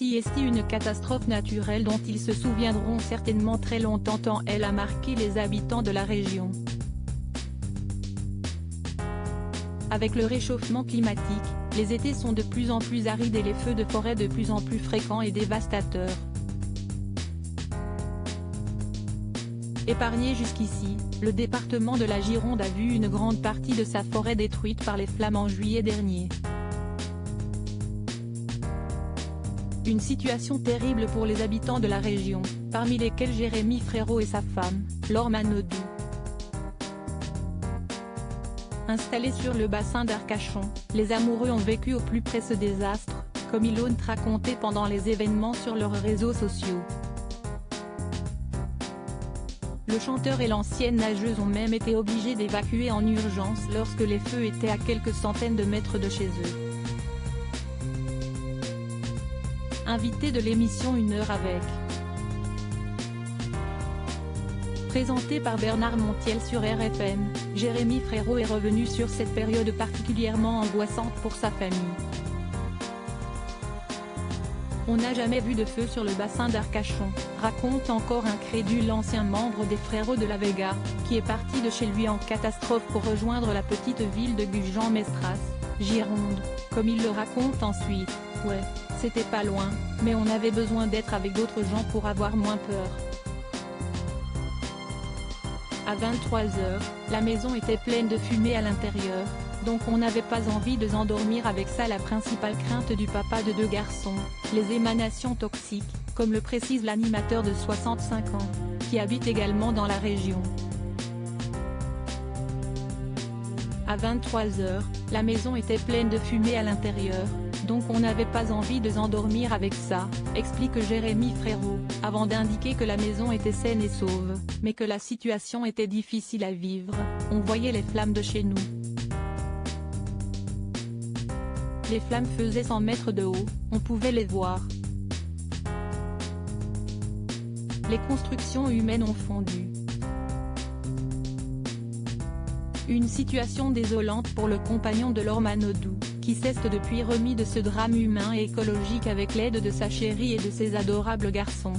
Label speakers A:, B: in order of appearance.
A: Voici ici une catastrophe naturelle dont ils se souviendront certainement très longtemps tant elle a marqué les habitants de la région. Avec le réchauffement climatique, les étés sont de plus en plus arides et les feux de forêt de plus en plus fréquents et dévastateurs. Épargné jusqu'ici, le département de la Gironde a vu une grande partie de sa forêt détruite par les flammes en juillet dernier. Une situation terrible pour les habitants de la région, parmi lesquels Jérémy Frérot et sa femme, Laure Manodou. Installés sur le bassin d'Arcachon, les amoureux ont vécu au plus près ce désastre, comme ils l'ont raconté pendant les événements sur leurs réseaux sociaux. Le chanteur et l'ancienne nageuse ont même été obligés d'évacuer en urgence lorsque les feux étaient à quelques centaines de mètres de chez eux. Invité de l'émission Une heure avec. Présenté par Bernard Montiel sur RFM, Jérémy Frérot est revenu sur cette période particulièrement angoissante pour sa famille. On n'a jamais vu de feu sur le bassin d'Arcachon, raconte encore incrédule l'ancien membre des Frérots de la Vega, qui est parti de chez lui en catastrophe pour rejoindre la petite ville de Gujan-Mestras, Gironde, comme il le raconte ensuite. Ouais, c'était pas loin, mais on avait besoin d'être avec d'autres gens pour avoir moins peur. À 23 h, la maison était pleine de fumée à l'intérieur, donc on n'avait pas envie de s'endormir avec ça. La principale crainte du papa de 2 garçons, les émanations toxiques, comme le précise l'animateur de 65 ans, qui habite également dans la région. À 23 h, la maison était pleine de fumée à l'intérieur, donc on n'avait pas envie de s'endormir avec ça, explique Jérémy Frérot, avant d'indiquer que la maison était saine et sauve, mais que la situation était difficile à vivre. On voyait les flammes de chez nous. Les flammes faisaient 100 mètres de haut, on pouvait les voir. Les constructions humaines ont fondu. Une situation désolante pour le compagnon de Laure Manodou, qui s'est depuis remis de ce drame humain et écologique avec l'aide de sa chérie et de ses adorables garçons.